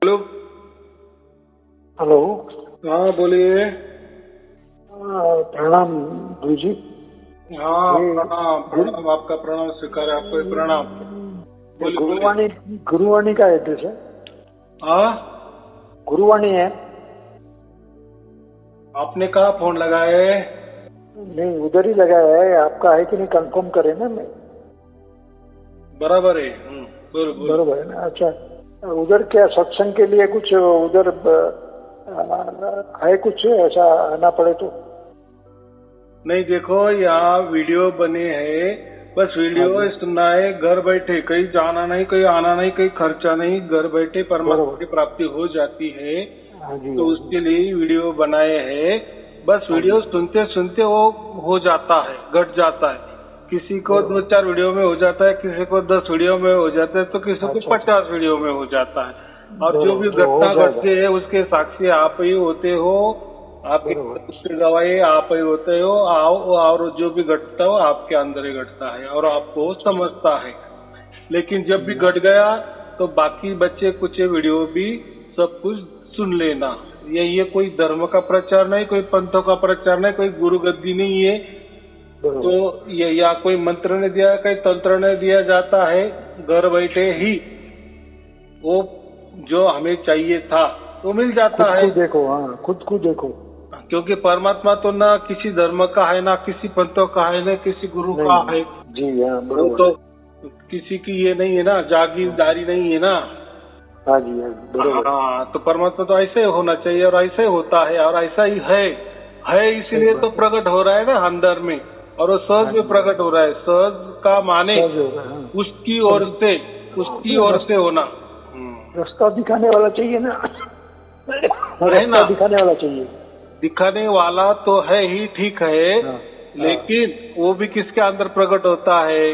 Hello. Hello. हाँ बोलिए। प्रणाम गुरु जी। हाँ प्रणाम प्रणाम, आपका प्रणाम स्वीकार है, आपको भी प्रणाम। बोलिए बोलिए। गुरुवाणी का एड्रेस है? हाँ गुरुवाणी है? आपने कहा फोन लगाए? नहीं, उधर ही लगाया है। आपका है कि नहीं कंफर्म करे ना। मैं बराबर है। बोलो बोलो। बरोबर है ना? अच्छा, उधर क्या सत्संग के लिए कुछ उधर है कुछ ऐसा आना पड़े तो? नहीं देखो, यहाँ वीडियो बने हैं, बस वीडियो सुनना है। घर बैठे, कहीं जाना नहीं, कहीं आना नहीं, कहीं खर्चा नहीं, घर बैठे परमात्मा की प्राप्ति हो जाती है। तो उसके लिए वीडियो बनाए हैं। बस वीडियो सुनते सुनते वो हो जाता है, घट जाता है। किसी को 2-4 वीडियो में हो जाता है, किसी को 10 वीडियो में हो जाता है, तो किसी को 50 वीडियो में हो जाता है। और जो भी घटना घटती है उसके साक्षी आप ही होते हो, आपके गवाही आप ही होते हो। और जो भी घटता हो आपके अंदर ही घटता है और आपको समझता है। लेकिन जब भी घट गया तो बाकी बच्चे कुछ वीडियो भी सब कुछ सुन लेना। ये कोई धर्म का प्रचार नहीं, कोई पंथों का प्रचार नहीं, कोई गुरु गद्दी नहीं है। तो ये या कोई मंत्र ने दिया, कोई तंत्र ने दिया जाता है। घर बैठे ही वो जो हमें चाहिए था वो मिल जाता है। खुद देखो। हाँ, खुद को देखो। क्योंकि परमात्मा तो ना किसी धर्म का है, ना किसी पंथों का है, ना किसी गुरु का है। जी हाँ, वो तो किसी की ये नहीं है ना, जागीरदारी नहीं है ना। हाँ जी हाँ, बरोबर। हाँ, तो परमात्मा तो ऐसे होना चाहिए और ऐसे होता है और ऐसा ही है। इसीलिए तो प्रकट हो रहा है ना अंदर में, और वो सहज में प्रकट हो रहा है। सहज का माने उसकी ओर से होना। रास्ता दिखाने वाला चाहिए ना। रास्ता दिखाने वाला चाहिए। दिखाने वाला तो है ही, ठीक है। लेकिन वो भी किसके अंदर प्रकट होता है?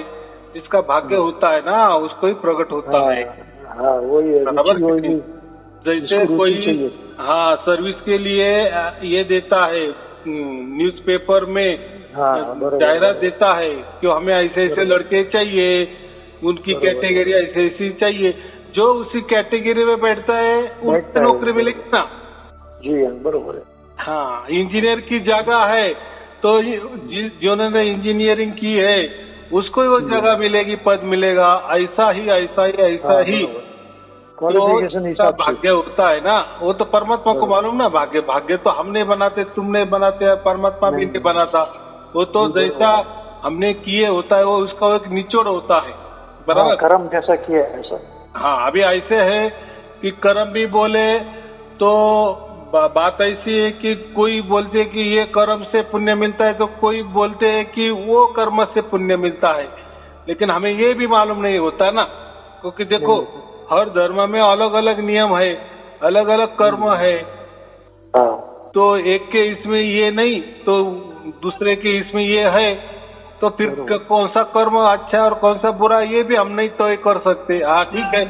जिसका भाग्य होता है ना, उसको ही प्रकट होता है। हाँ, वही है। जैसे कोई सर्विस के लिए ये देता है, न्यूज़पेपर में जाहिरात देता है कि हमें ऐसे ऐसे लड़के चाहिए, उनकी कैटेगरी ऐसे ऐसी चाहिए। जो उसी कैटेगरी में बैठता है उसको नौकरी मिलेगी ना। जी हाँ, बरोबर है। हाँ, इंजीनियर की जगह है तो जिन्होंने इंजीनियरिंग की है उसको ही वो जगह मिलेगी, पद मिलेगा। ऐसा ही तो भाग्य होता है ना। वो तो परमात्मा को मालूम ना। भाग्य तो हम नहीं बनाते, तुम नहीं बनाते, परमात्मा भी नहीं बनाता। वो तो जैसा हमने किए होता है, वो उसका एक निचोड़ होता है। बराबर, कर्म जैसा किया है ऐसा। हाँ, अभी ऐसे है कि कर्म भी बोले तो बात ऐसी है कि कोई बोलते कि ये कर्म से पुण्य मिलता है, तो कोई बोलते हैं कि वो कर्म से पुण्य मिलता है। लेकिन हमें ये भी मालूम नहीं होता ना, क्योंकि देखो हर धर्म में अलग अलग नियम है, अलग अलग कर्म है। तो एक के इसमें ये नहीं तो दूसरे के इसमें ये है, तो फिर कौन सा कर्म अच्छा और कौन सा बुरा ये भी हम नहीं तय कर सकते। हाँ ठीक है,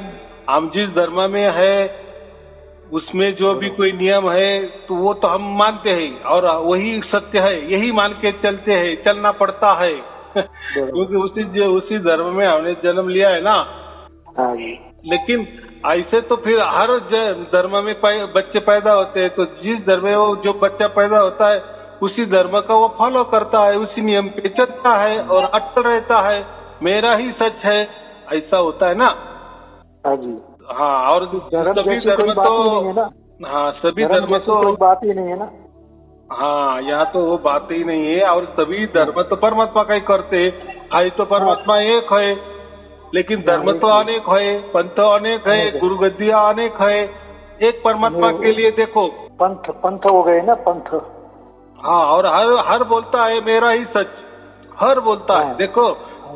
हम जिस धर्म में है उसमें जो भी कोई नियम है तो वो तो हम मानते हैं और वही सत्य है, यही मान के चलते हैं, चलना पड़ता है। क्योंकि उसी धर्म में हमने जन्म लिया है ना। लेकिन ऐसे तो फिर हर धर्म में बच्चे पैदा होते हैं, तो जिस धर्म में वो जो बच्चा पैदा होता है उसी धर्म का वो फॉलो करता है, उसी नियम पे चलता है और अटल रहता है। मेरा ही सच है, ऐसा होता है ना। हाँ, और सभी धर्म तो सभी धर्म तो बात ही नहीं है ना। हाँ, यहाँ तो वो बात ही नहीं है। और सभी धर्म तो परमात्मा का ही करते है तो परमात्मा एक है। लेकिन धर्म तो अनेक है, पंथ अनेक है, गुरु गद्दियां अनेक है। एक परमात्मा के लिए देखो, पंथ हो गए ना, पंथ। हाँ, और हर बोलता है मेरा ही सच, हर बोलता है। देखो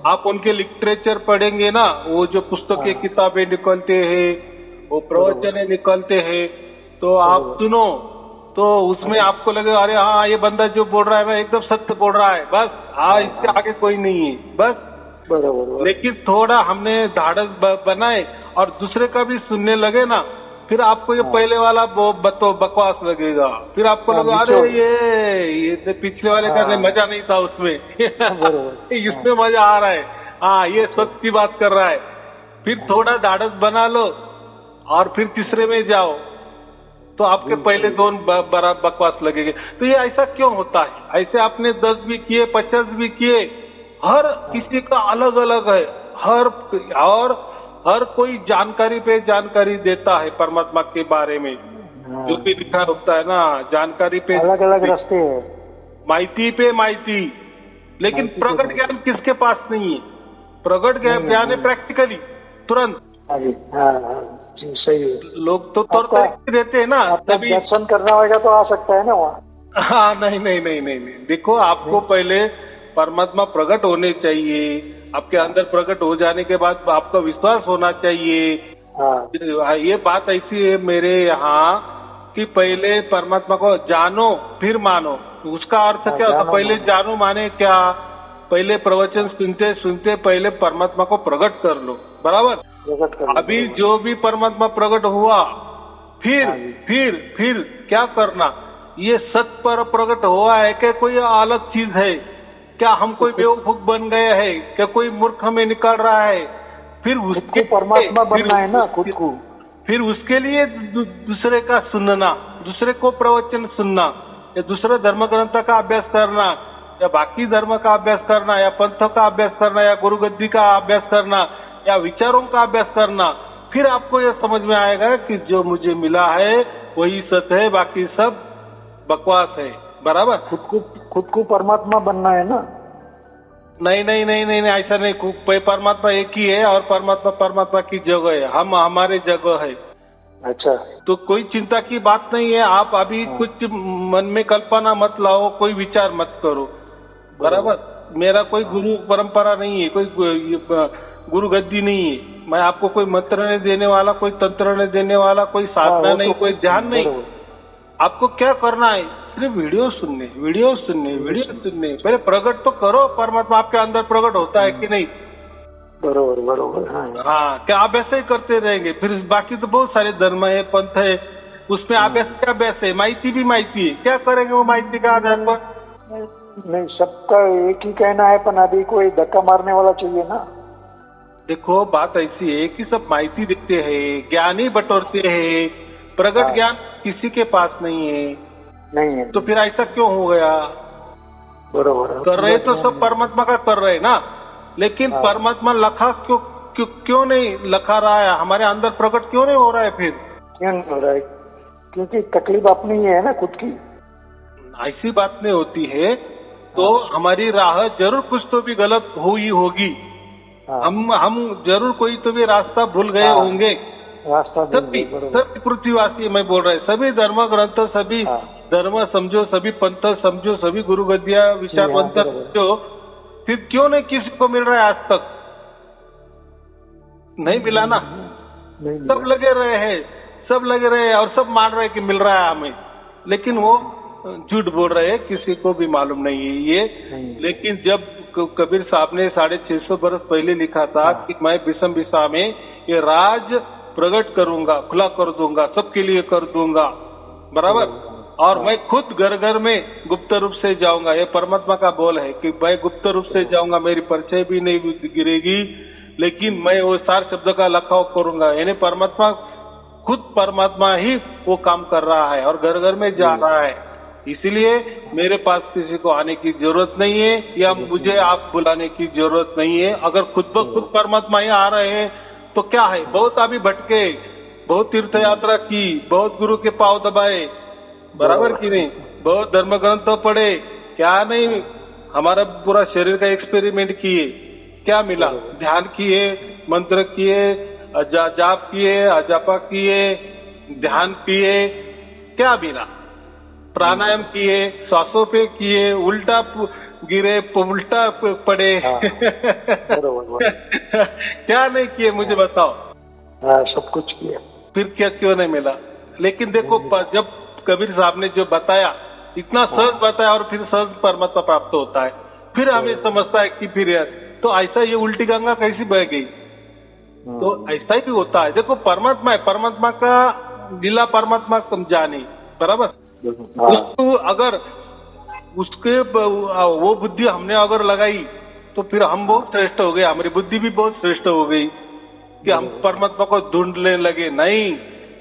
आप उनके लिटरेचर पढ़ेंगे ना, वो जो पुस्तकें किताबें निकलते हैं, वो प्रवचन निकलते हैं, तो आप सुनो तो उसमें आपको लगे अरे हाँ, ये बंदा जो बोल रहा है मैं एकदम सत्य बोल रहा है, बस। हाँ, इससे आगे कोई नहीं है, बस। लेकिन थोड़ा हमने धाड़स बनाए और दूसरे का भी सुनने लगे ना, फिर आपको ये पहले वाला बकवास लगेगा। फिर आपको लगा अरे ये पिछले वाले का मजा नहीं था उसमें। इसमें मजा आ रहा है। हाँ, ये सच की बात कर रहा है। फिर थोड़ा धाड़स बना लो और फिर तीसरे में जाओ तो आपके पहले दोन बड़ा बकवास लगेंगे। तो ये ऐसा क्यों होता है? ऐसे आपने 10 भी किए, 50 भी किए, हर किसी का अलग अलग है, हर कोई जानकारी पे जानकारी देता है परमात्मा के बारे में। जो भी लिखा होता है ना, जानकारी पे अलग अलग रास्ते है, माहिती पे माहिती, लेकिन प्रकट ज्ञान किसके पास नहीं है? प्रकट ज्ञान है प्रैक्टिकली, तुरंत। जी सही है। लोग तो तौर तरीके देते हैं ना, तभी दर्शन करना होगा तो आ सकता है ना वहाँ। हाँ, नहीं, देखो आपको पहले परमात्मा प्रकट होने चाहिए, आपके अंदर प्रकट हो जाने के बाद आपका विश्वास होना चाहिए। ये बात ऐसी है मेरे यहाँ कि पहले परमात्मा को जानो फिर मानो। उसका अर्थ क्या होता? पहले जानो माने क्या? पहले प्रवचन सुनते सुनते पहले परमात्मा को प्रकट कर लो, बराबर। अभी जो भी परमात्मा प्रकट हुआ, फिर क्या करना? ये सत पर प्रकट हुआ है क्या कोई अलग चीज है? क्या हम कोई बेवकूफ बन गए हैं? क्या कोई मूर्ख हमें निकाल रहा है? फिर उसके परमात्मा बनना है ना खुद को। फिर उसके लिए दूसरे का सुनना, दूसरे को प्रवचन सुनना, या दूसरे धर्म ग्रंथ का अभ्यास करना, या बाकी धर्म का अभ्यास करना, या पंथ का अभ्यास करना, या गुरु गद्दी का अभ्यास करना, या विचारों का अभ्यास करना, फिर आपको यह समझ में आएगा कि जो मुझे मिला है वही सत्य है, बाकी सब बकवास है, बराबर। खुद को परमात्मा बनना है ना। नहीं, ऐसा नहीं। परमात्मा एक ही है और परमात्मा की जगह है, हम हमारे जगह है। अच्छा, तो कोई चिंता की बात नहीं है। आप अभी कुछ मन में कल्पना मत लाओ, कोई विचार मत करो, बराबर। मेरा कोई गुरु परंपरा नहीं है, कोई गुरु गद्दी नहीं है। मैं आपको कोई मंत्र नहीं देने वाला, कोई तंत्र नहीं देने वाला, कोई साधना नहीं, कोई ध्यान नहीं। आपको क्या करना है? सिर्फ वीडियो सुनने। पहले प्रकट तो करो, परमात्मा आपके अंदर प्रकट होता है कि नहीं? बरोबर। हाँ, क्या आप ऐसे ही करते रहेंगे? फिर बाकी तो बहुत सारे धर्म है, पंथ है, उसमें अभ्यास है, माहिती भी माहिती है। क्या करेंगे वो माहिती का आधार पर? नहीं, सबका एक ही कहना है, पर अभी कोई धक्का मारने वाला चाहिए ना। देखो बात ऐसी है कि सब माहिती देते हैं, ज्ञान ही बटोरते हैं, प्रकट ज्ञान किसी के पास नहीं है। तो फिर ऐसा क्यों हो गया? बरोबर कर रहे तो सब परमात्मा का कर रहे ना, लेकिन परमात्मा लखा क्यों नहीं लखा रहा है? हमारे अंदर प्रकट क्यों नहीं हो रहा है? फिर क्यों नहीं हो रहा है? क्योंकि तकलीफ अपनी ही है ना खुद की। ऐसी बात नहीं होती है, तो हमारी राह जरूर कुछ तो भी गलत हुई होगी। हम जरूर कोई तो भी रास्ता भूल गए होंगे। सभी पृथ्वीवासी मैं बोल रहा है, सभी धर्म ग्रंथ, सभी धर्म समझो, सभी पंथ समझो, सभी गुरु गद्दिया विचारवंत समझो, फिर क्यों नहीं किसी को मिल रहा है? आज तक नहीं मिला ना। सब लगे रहे हैं और सब मान रहे हैं कि मिल रहा है हमें, लेकिन वो झूठ बोल रहे हैं, किसी को भी मालूम नहीं है ये। लेकिन जब कबीर साहब ने 650 बरस पहले लिखा था कि मैं विषम विषा में ये राज प्रकट करूंगा, खुला कर दूंगा, सबके लिए कर दूंगा, बराबर। और मैं खुद घर घर में गुप्त रूप से जाऊंगा। ये परमात्मा का बोल है कि मैं गुप्त रूप से जाऊंगा, मेरी परिचय भी नहीं गिरेगी, लेकिन मैं वो 4 शब्द का लखाव करूंगा। यानी परमात्मा ही वो काम कर रहा है और घर घर में जा रहा है। इसलिए मेरे पास किसी को आने की जरूरत नहीं है, या मुझे आप बुलाने की जरूरत नहीं है। अगर खुद ब खुद परमात्मा ही आ रहे हैं तो क्या है? बहुत अभी भटके, बहुत तीर्थ यात्रा की, बहुत गुरु के पांव दबाए, बराबर कि नहीं? बहुत धर्म ग्रंथ पढ़े, क्या नहीं? हमारा पूरा शरीर का एक्सपेरिमेंट किए, क्या मिला? ध्यान किए, मंत्र किए, जाप किए, अजापा किए, ध्यान किए, क्या मिला? प्राणायाम किए, श्वासों पे किए, उल्टा गिरे, उल्टा पड़े, क्या नहीं किए? मुझे बताओ। सब कुछ किया, फिर क्या क्यों नहीं मिला? लेकिन देखो, जब कबीर साहब ने जो बताया, इतना सहज बताया और फिर सहज परमात्मा प्राप्त होता है, फिर हमें समझता है कि फिर यार तो ऐसा ये उल्टी गंगा कैसी बह गई? तो ऐसा ही होता है। देखो परमात्मा है, परमात्मा का लीला परमात्मा समझाने, बराबर। उसको अगर उसके वो बुद्धि हमने अगर लगाई तो फिर हम बहुत श्रेष्ठ हो गए, हमारी बुद्धि भी बहुत श्रेष्ठ हो गई, कि हम परमात्मा को ढूंढने लगे। नहीं,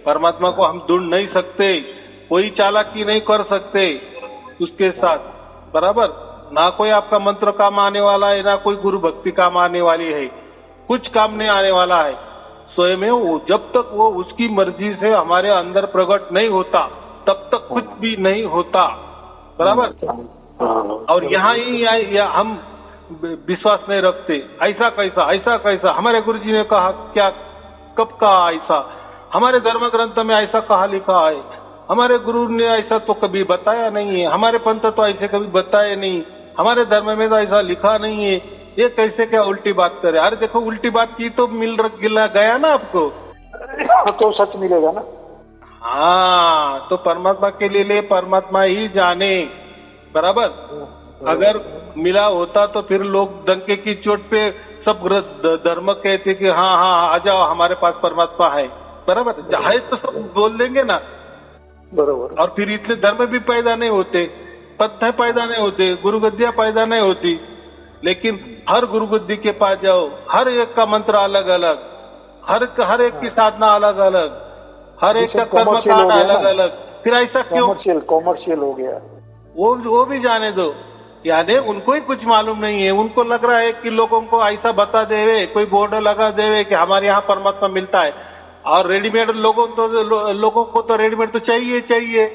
परमात्मा को हम ढूंढ नहीं सकते, कोई चालाकी नहीं कर सकते उसके साथ, बराबर। ना कोई आपका मंत्र काम आने वाला है, ना कोई गुरु भक्ति काम आने वाली है, कुछ काम नहीं आने वाला है। स्वयं वो जब तक वो उसकी मर्जी से हमारे अंदर प्रकट नहीं होता तब तक कुछ भी नहीं होता, बराबर। और यहाँ ही हम विश्वास नहीं रखते, ऐसा कैसा हमारे गुरुजी ने कहा, क्या कब कहा ऐसा? हमारे धर्म ग्रंथ में ऐसा कहा लिखा है, हमारे गुरु ने ऐसा तो कभी बताया नहीं है, हमारे पंथ तो ऐसे कभी बताए नहीं, हमारे धर्म में तो ऐसा लिखा नहीं है, ये कैसे क्या उल्टी बात करे? अरे देखो, उल्टी बात की तो गिला गया ना आपको, तो सच मिलेगा ना। हाँ, तो परमात्मा के लिए परमात्मा ही जाने, बराबर। अगर मिला होता तो फिर लोग डंके की चोट पे सब धर्म कहते कि हाँ हाँ आ जाओ हमारे पास परमात्मा है, बराबर। चाहे तो सब बोल देंगे ना, बराबर। और फिर इतने धर्म भी पैदा नहीं होते, पद पैदा नहीं होते, गुरुगद्दियां पैदा नहीं होती। लेकिन हर गुरुगद्दी के पास जाओ, हर एक का मंत्र अलग अलग, हर एक की साधना अलग अलग, हर एक का कर्मकांड अलग अलग। फिर ऐसा क्यों? कॉमर्शियल हो गया। वो भी जाने दो, यानी उनको ही कुछ मालूम नहीं है। उनको लग रहा है कि लोगों को ऐसा बता देवे, कोई बोर्ड लगा देवे कि हमारे यहाँ परमात्मा मिलता है, और रेडीमेड लोगों को तो रेडीमेड तो चाहिए।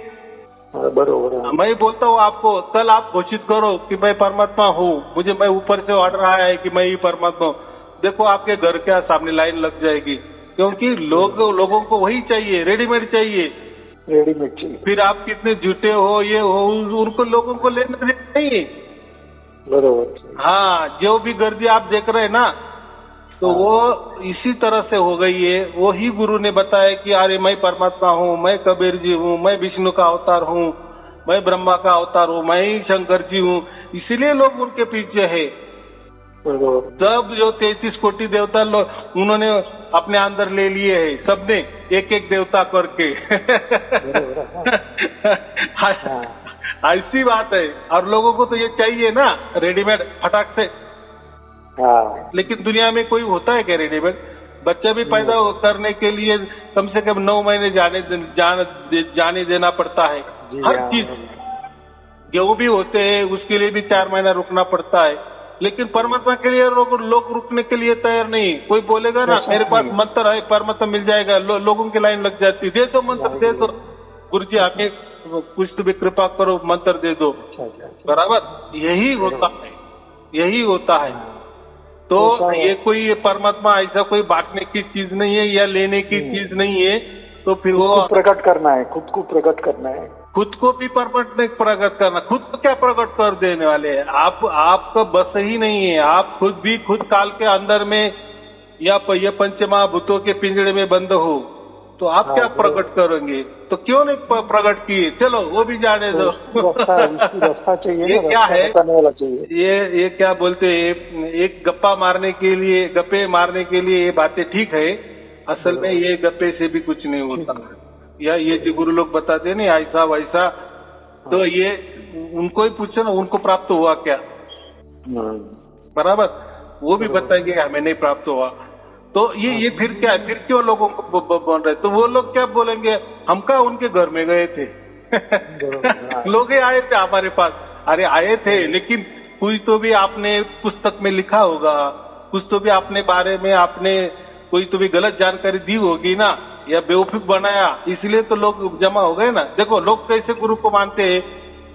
बरोबर। मैं बोलता हूँ आपको, कल आप घोषित करो कि मैं परमात्मा हूँ, मैं ऊपर से ऑर्डर आया है कि मैं ही परमात्मा हूँ। देखो आपके घर के सामने लाइन लग जाएगी, क्योंकि लोगों को वही चाहिए, रेडीमेड चाहिए। फिर आप कितने झूठे हो, ये हो, उनको लोगों को लेना नहीं है, बरोबर। हाँ, जो भी गर्दी आप देख रहे हैं ना, तो वो इसी तरह से हो गई है। वो ही गुरु ने बताया कि अरे मैं परमात्मा हूँ, मैं कबीर जी हूँ, मैं विष्णु का अवतार हूँ, मैं ब्रह्मा का अवतार हूँ, मैं ही शंकर जी हूँ। इसीलिए लोग उनके पीछे है। सब जो 33 कोटि देवता उन्होंने अपने अंदर ले लिए है, सबने एक एक देवता करके। ऐसी बात है। और लोगों को तो ये चाहिए ना रेडीमेड फटाक से। लेकिन दुनिया में कोई होता है क्या रेडीमेड? बच्चा भी पैदा करने के लिए कम से कम 9 महीने जाने देना पड़ता है। हर चीज गेहूं भी होते हैं, उसके लिए भी 4 महीना रुकना पड़ता है। लेकिन परमात्मा के लिए लोग रुकने के लिए तैयार नहीं। कोई बोलेगा ना मेरे पास मंत्र है, परमात्मा मिल जाएगा, लोगों की लाइन लग जाती है, दे दो मंत्र, दे दो गुरुजी, आके कुछ तो भी कृपा करो, मंत्र दे दो, बराबर। यही होता है। तो ये कोई परमात्मा ऐसा कोई बांटने की चीज नहीं है या लेने की चीज नहीं है। तो फिर वो प्रकट करना है, खुद को प्रकट करना है, खुद को भी प्रकट करना। खुद को क्या प्रकट कर देने वाले हैं आप? आपका बस ही नहीं है। आप खुद काल के अंदर में या पंचमहाभूतों के पिंजड़े में बंद हो, तो आप क्या प्रकट करेंगे? तो क्यों नहीं प्रकट किए? चलो वो भी जाने दो। रास्ता चाहिए, ये क्या है? चाहिए। ये क्या बोलते हैं, एक गप्पे मारने के लिए ये बातें ठीक है, असल में ये गप्पे से भी कुछ नहीं होता। या ये जो गुरु लोग बताते हैं ना ऐसा वैसा, तो ये उनको ही पूछो ना, उनको प्राप्त हुआ क्या, बराबर। वो भी बताएंगे हमें नहीं प्राप्त हुआ। तो ये फिर क्या है? फिर क्यों लोगों को बोल रहे? तो वो लोग क्या बोलेंगे, हम क्या उनके घर में गए थे? लोग ही आए थे हमारे पास। अरे आए थे, लेकिन कुछ तो भी आपने पुस्तक में लिखा होगा, कुछ तो भी अपने बारे में आपने कोई तो भी गलत जानकारी दी होगी ना, या बेवकूफ बनाया, इसलिए तो लोग जमा हो गए ना। देखो लोग कैसे गुरु को मानते हैं,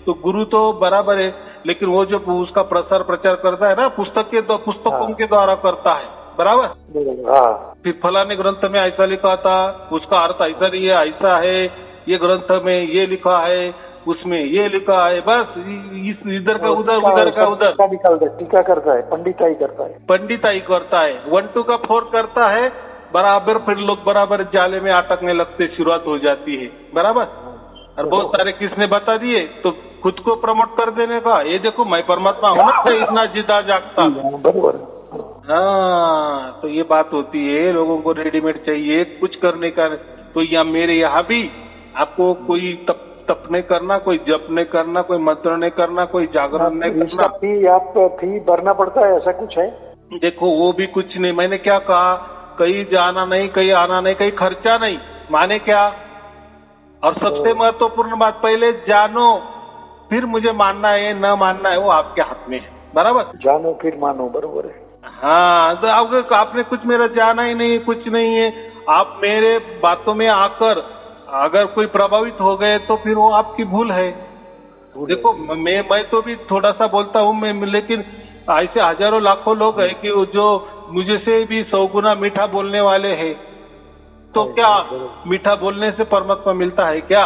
तो गुरु तो बराबर है, लेकिन वो जो उसका प्रचार करता है ना, पुस्तकों के द्वारा करता है, बराबर। फिर फलाने ग्रंथ में ऐसा लिखा था, उसका अर्थ ऐसा नहीं है, ऐसा है, ये ग्रंथ में ये लिखा है, उसमें ये लिखा है, बस इधर का उधर टीका करता है, पंडिताई करता है, 1-2 का 4 करता है, बराबर। फिर लोग बराबर जाले में अटकने लगते, शुरुआत हो जाती है, बराबर। और बहुत सारे किसने बता दिए, तो खुद को प्रमोट कर देने का, ये देखो मैं परमात्मा हूँ, इतना जिदा जागता, बराबर। हाँ, तो ये बात होती है। लोगों को रेडीमेड चाहिए कुछ करने का। तो मेरे यहाँ भी आपको कोई तप नहीं करना, कोई जप नहीं करना, कोई मंत्र नहीं करना, कोई जागरण नहीं करना। फी भरना पड़ता है, ऐसा कुछ है? देखो वो भी कुछ नहीं। मैंने क्या कहा, कहीं जाना नहीं, कहीं आना नहीं, कहीं खर्चा नहीं, माने क्या? और सबसे महत्वपूर्ण बात, पहले जानो फिर मुझे मानना है न मानना है वो आपके हाथ में है, बराबर? जानो फिर मानो, बरोबर है। हाँ, तो आपने कुछ मेरा जाना ही नहीं, कुछ नहीं है, आप मेरे बातों में आकर अगर कोई प्रभावित हो गए तो फिर वो आपकी भूल है। देखो मैं तो भी थोड़ा सा बोलता हूँ मैं, लेकिन ऐसे हजारों लाखों लोग हैं कि जो मुझे से भी 100 गुना मीठा बोलने वाले हैं, तो क्या मीठा बोलने से परमात्मा मिलता है क्या?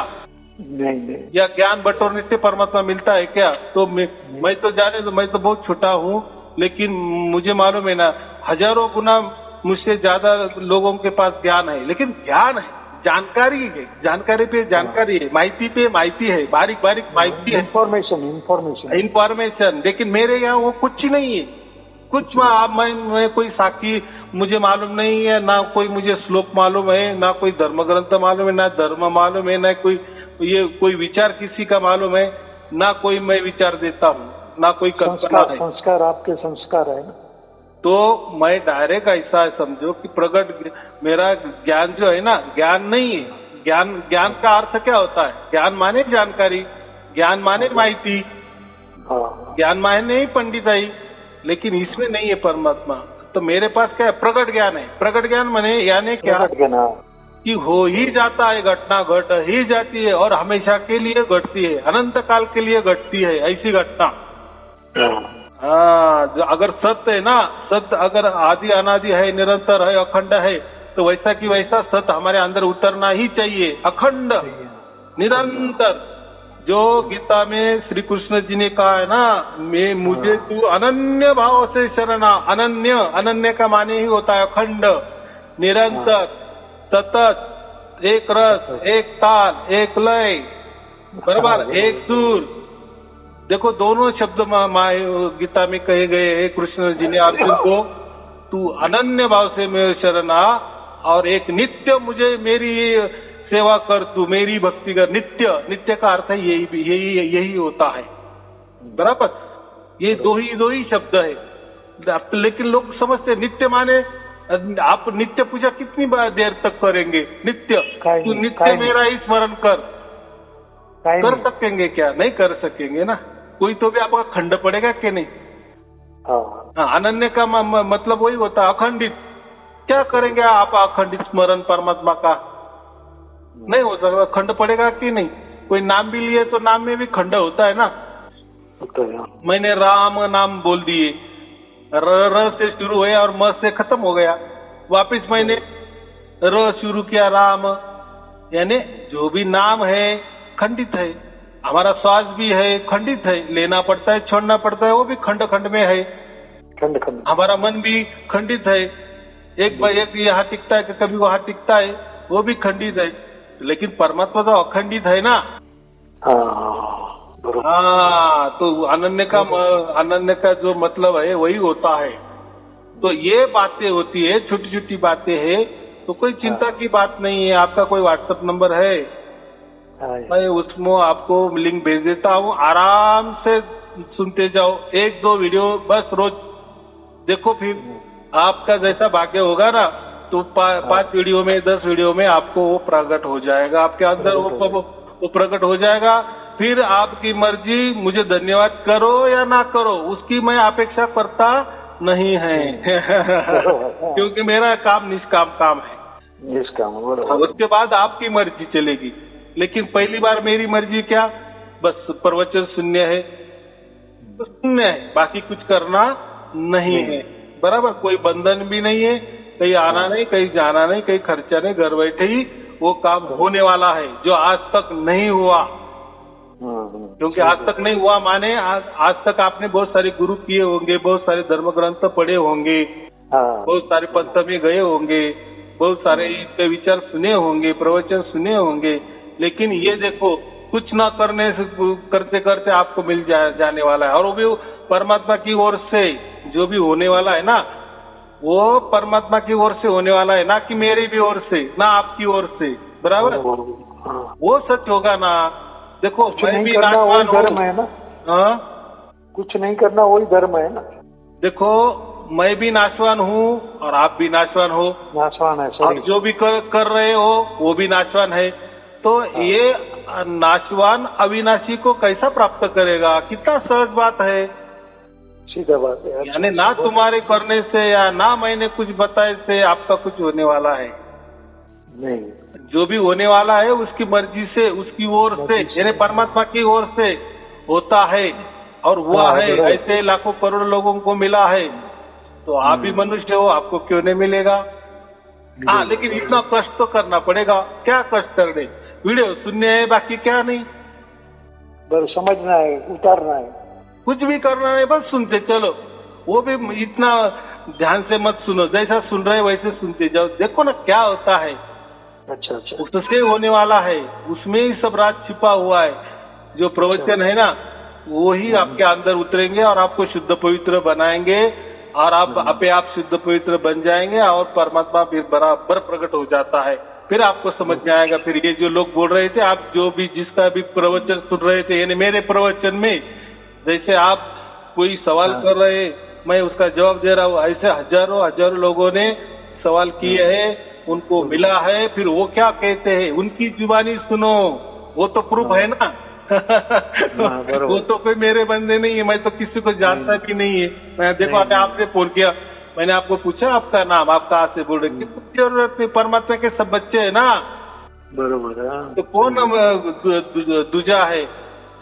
नहीं। या ज्ञान बटोरने से परमात्मा मिलता है क्या? तो मैं तो जाने दो, मैं तो बहुत छोटा हूँ, लेकिन मुझे मालूम है ना, हजारों गुना मुझसे ज्यादा लोगों के पास ज्ञान है, लेकिन ज्ञान है, जानकारी है, जानकारी पे जानकारी है, माहिती पे माहिती है, बारीक बारीक माहिती है, इंफॉर्मेशन। लेकिन मेरे यहाँ वो कुछ ही नहीं है, कुछ मैं कोई साखी मुझे मालूम नहीं है, ना कोई मुझे श्लोक मालूम है, ना कोई धर्म ग्रंथ मालूम है, ना धर्म मालूम है, ना कोई विचार किसी का मालूम है, ना कोई मैं विचार देता हूँ, ना कोई कल्पना है। संस्कार आपके संस्कार है ना। तो मैं डायरेक्ट ऐसा समझो कि प्रगट मेरा ज्ञान जो है ना, ज्ञान नहीं है। ज्ञान का अर्थ क्या होता है? ज्ञान माने जानकारी, ज्ञान माने माहिती, ज्ञान माने पंडिताई, लेकिन इसमें नहीं है परमात्मा। तो मेरे पास क्या है? प्रगट ज्ञान है। प्रगट ज्ञान माने यानी क्या कि हो ही जाता है, घटना घट ही जाती है और हमेशा के लिए घटती है, अनंत काल के लिए घटती है ऐसी घटना। हाँ, अगर सत्य है ना, सत्य अगर आदि अनादि है, निरंतर है, अखंड है, तो वैसा की वैसा सत्य हमारे अंदर उतरना ही चाहिए, अखंड निरंतर। जो गीता में श्री कृष्ण जी ने कहा है ना, मुझे तू अनन्य भाव से शरणा। अनन्य का माने ही होता है अखंड, निरंतर, सतत, एक रस, एक ताल, एक लय, बराबर, एक सुर। देखो दोनों शब्द गीता में कहे गए हैं कृष्ण जी ने अर्जुन को, तू अनन्य भाव से मेरे शरण आ और एक नित्य मुझे मेरी सेवा कर, तू मेरी भक्ति कर। नित्य का अर्थ है यही होता है, बराबर। ये दो ही शब्द है, लेकिन लोग समझते नित्य माने आप नित्य पूजा कितनी देर तक करेंगे? नित्य तू नित्य मेरा ही स्मरण कर सकेंगे क्या? नहीं कर सकेंगे ना। कोई तो भी आपका खंड पड़ेगा कि नहीं? हाँ, अनन्य का मतलब वही होता है अखंडित। क्या करेंगे आप अखंडित स्मरण परमात्मा का? नहीं हो सकता। खंड पड़ेगा कि नहीं? कोई नाम भी लिए तो नाम में भी खंड होता है ना। मैंने राम नाम बोल दिए, र से शुरू हुआ और म से खत्म हो गया, वापिस मैंने र शुरू किया, राम। यानी जो भी नाम है खंडित है। हमारा श्वास भी है, खंडित है, लेना पड़ता है, छोड़ना पड़ता है, वो भी खंड खंड में है। खंड हमारा मन भी खंडित है, एक बार एक यहाँ टिकता है कि कभी वहां टिकता है, वो भी खंडित है। लेकिन परमात्मा तो अखंडित है ना। हाँ, तो अनन्य का जो मतलब है वही होता है। तो ये बातें होती है, छोटी छोटी बातें हैं, तो कोई चिंता की बात नहीं है। आपका कोई व्हाट्सएप नंबर है, मैं उसमें आपको लिंक भेज देता हूँ, आराम से सुनते जाओ। 1-2 वीडियो बस रोज देखो, फिर आपका जैसा भाग्य होगा ना, तो 5 वीडियो में, 10 वीडियो में आपको वो प्रकट हो जाएगा, आपके अंदर वो प्रकट हो जाएगा। फिर आपकी मर्जी, मुझे धन्यवाद करो या ना करो, उसकी मैं अपेक्षा करता नहीं है क्योंकि मेरा काम निष्काम काम है। निष्काम। उसके बाद आपकी मर्जी चलेगी, लेकिन पहली बार मेरी मर्जी क्या, बस प्रवचन शून्य है, तो शून्य है, बाकी कुछ करना नहीं है, बराबर। कोई बंधन भी नहीं है, कहीं आना नहीं, कहीं जाना नहीं, कहीं खर्चा नहीं, घर बैठे ही वो काम होने वाला है जो आज तक नहीं हुआ। क्योंकि आज तक नहीं हुआ माने आज तक आपने बहुत सारे गुरु किए होंगे, बहुत सारे धर्म ग्रंथ पढ़े होंगे, बहुत सारे पंथ में गए होंगे, बहुत सारे इसके विचार सुने होंगे, प्रवचन सुने होंगे, लेकिन ये देखो कुछ ना करने से करते करते आपको मिल जाने वाला है। और वो भी परमात्मा की ओर से जो भी होने वाला है ना, वो परमात्मा की ओर से होने वाला है, ना कि मेरी भी ओर से, ना आपकी ओर से, बराबर। वो सच होगा ना। देखो मैं भी वही धर्म है ना। हाँ, कुछ नहीं करना वही धर्म है ना। देखो मैं भी नाशवान हूँ और आप भी नाशवान हो, नाशवान है और जो भी कर रहे हो वो भी नाशवान है। तो ये नाशवान अविनाशी को कैसा प्राप्त करेगा? कितना सहज बात है, सीधा बात है। यानी ना तुम्हारे करने से या ना मैंने कुछ बताए से आपका कुछ होने वाला है नहीं, जो भी होने वाला है उसकी मर्जी से, उसकी ओर से, यानी परमात्मा की ओर से होता है और हुआ है। ऐसे लाखों करोड़ लोगों को मिला है, तो आप भी मनुष्य हो, आपको क्यों नहीं मिलेगा? हाँ, लेकिन इतना कष्ट तो करना पड़ेगा। क्या कष्ट करने? वीडियो सुनने है, बाकी क्या नहीं, बस समझना है, उतारना है, कुछ भी करना है, बस सुनते चलो। वो भी इतना ध्यान से मत सुनो, जैसा सुन रहे वैसे सुनते जाओ। देखो ना क्या होता है, अच्छा अच्छा, उससे होने वाला है, उसमें ही सब राज छिपा हुआ है। जो प्रवचन है ना, वो ही आपके अंदर उतरेंगे और आपको शुद्ध पवित्र बनाएंगे, और आप अपने आप शुद्ध पवित्र बन जाएंगे और परमात्मा फिर बराबर प्रकट हो जाता है। फिर आपको समझ में आएगा। फिर ये जो लोग बोल रहे थे, आप जो भी जिसका भी प्रवचन सुन रहे थे, यानी मेरे प्रवचन में जैसे आप कोई सवाल कर रहे, मैं उसका जवाब दे रहा हूँ, ऐसे हजारों लोगों ने सवाल किए हैं, उनको मिला है। फिर वो क्या कहते हैं, उनकी जुबानी सुनो, वो तो प्रूफ है ना। वो तो कोई मेरे बंदे नहीं है, मैं तो किसी को जानता भी नहीं है। मैं देखो अभी आपने फोन किया, मैंने आपको पूछा आपका नाम, आप कहाँ से बोल रहे, किसकी जरूरत नहीं, परमात्मा के सब बच्चे है ना, बरोबर है। तो कौन दूजा है,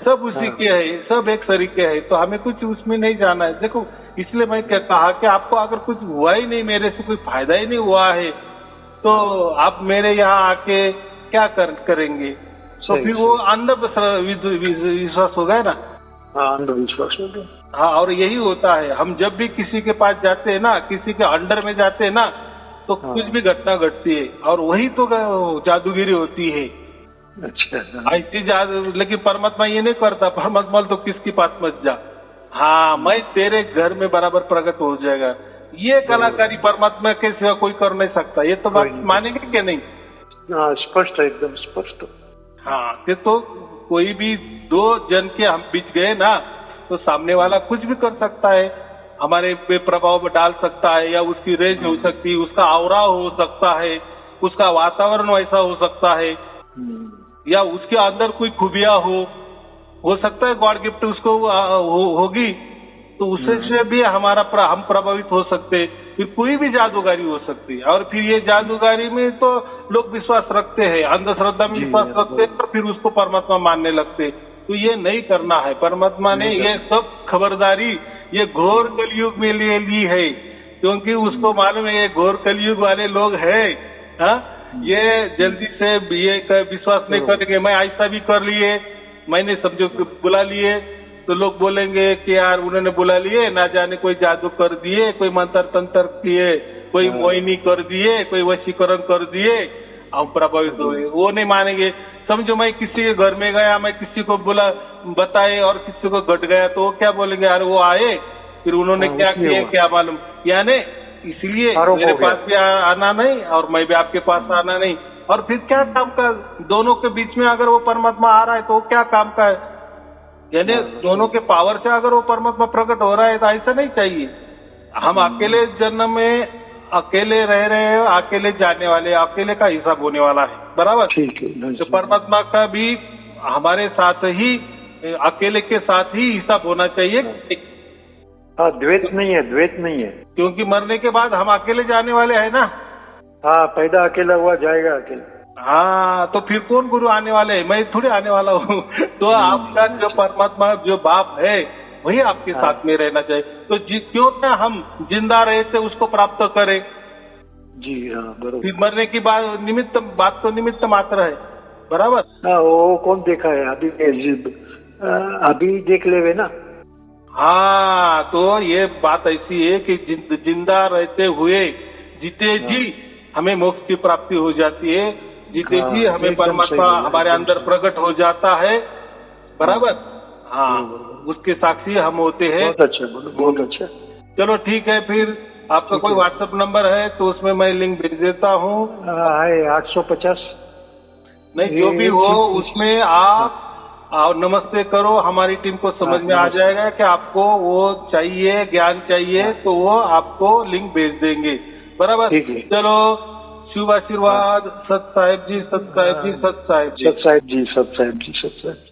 सब उसी के है, सब एक सरीके है, तो हमें कुछ उसमें नहीं जाना है। देखो इसलिए मैं क्या कहा कि आपको अगर कुछ हुआ ही नहीं, मेरे से कोई फायदा ही नहीं हुआ है, तो आप मेरे यहाँ आके क्या करेंगे? तो फिर वो अंधविश्वास हो गया ना। हाँ, अंधविश्वास हो गया। हाँ, और यही होता है, हम जब भी किसी के पास जाते हैं ना, किसी के अंडर में जाते हैं ना, तो कुछ भी घटना घटती है, और वही तो जादूगिरी होती है। अच्छा, ऐसी जादू, लेकिन परमात्मा ये नहीं करता। परमात्मा तो किसकी पास मत जा, हाँ मैं तेरे घर में बराबर प्रकट हो जाएगा। ये कलाकारी परमात्मा के सिवा कोई कर नहीं सकता। ये तो बात मानेंगे कि नहीं? हाँ, स्पष्ट है, एकदम स्पष्ट। हाँ, ये तो कोई भी दो जन के हम बीच गए ना, तो सामने वाला कुछ भी कर सकता है, हमारे पे प्रभाव डाल सकता है, या उसकी रेंज हो सकती है, उसका आवरा हो सकता है, उसका वातावरण वैसा हो सकता है, या उसके अंदर कोई खूबियां हो सकता है गॉड गिफ्ट उसको होगी, तो उससे भी हम प्रभावित हो सकते। फिर कोई भी जादूगारी हो सकती है, और फिर ये जादूगारी में तो लोग विश्वास रखते हैं, अंधश्रद्धा में विश्वास रखते हैं, और फिर उसको परमात्मा मानने लगते। तो ये नहीं करना है। परमात्मा ने ये सब खबरदारी ये घोर कलयुग में ली है, क्योंकि उसको मालूम है ये घोर कलयुग वाले लोग हैं, ये जल्दी से ये विश्वास नहीं करेंगे। मैं ऐसा भी कर लिए, मैंने समझो बुला लिए, तो लोग बोलेंगे कि यार उन्होंने बुला लिए, ना जाने कोई जादू कर दिए, कोई मंत्र तंत्र किए, कोई मोहिनी कर दिए, कोई वशीकरण कर दिए, हम प्रभावित हुए। वो नहीं मानेंगे। समझो मैं किसी के घर में गया, मैं किसी को बताए और किसी को घट गया, तो वो क्या बोलेंगे, यार वो आए फिर उन्होंने क्या किया क्या मालूम। यानी इसलिए मेरे पास भी आना नहीं और मैं भी आपके पास आना नहीं। और फिर क्या काम का, दोनों के बीच में अगर वो परमात्मा आ रहा है तो वो क्या काम का है? यानी दोनों के पावर से अगर वो परमात्मा प्रकट हो रहा है तो ऐसा नहीं चाहिए। हम अकेले जन्म में अकेले रह रहे हैं, अकेले जाने वाले, अकेले का हिसाब होने वाला है, बराबर। ठीक है। तो परमात्मा का भी हमारे साथ ही, अकेले के साथ ही हिसाब होना चाहिए। हाँ, द्वैत नहीं है, द्वैत नहीं है, क्योंकि मरने के बाद हम अकेले जाने वाले हैं ना। हाँ, पैदा अकेला हुआ, जाएगा अकेला। हाँ, तो फिर कौन गुरु आने वाले हैं? मैं थोड़ी आने वाला हूँ। तो आपका जो परमात्मा जो बाप है वही आपके साथ में रहना चाहिए। तो क्यों ना हम जिंदा रहते उसको प्राप्त करें। जी हाँ, बराबर। फिर मरने की बात तो निमित्त मात्र है, बराबर। हाँ, वो कौन देखा है अभी देख लेवे ना। हाँ, तो ये बात ऐसी है कि जिंदा रहते हुए जीते जी हमें मोक्ष की प्राप्ति हो जाती है, जीते जी हमें परमात्मा हमारे अंदर प्रकट हो जाता है, बराबर। हाँ, उसके साक्षी हम होते हैं। बहुत अच्छा, बहुत अच्छा। चलो ठीक है, फिर आपका कोई व्हाट्सएप नंबर है तो उसमें मैं लिंक भेज देता हूँ। है 850 नहीं, जो भी हो उसमें आप और नमस्ते करो, हमारी टीम को समझ में आ जाएगा कि आपको वो चाहिए, ज्ञान चाहिए, तो वो आपको लिंक भेज देंगे। बराबर। ठीक है। चलो, शुभ आशीर्वाद। सत साहेब जी, सत साहेब जी, सत साहेब जी। सत साहेब जी, सत साहेब जी, सत साहेब जी।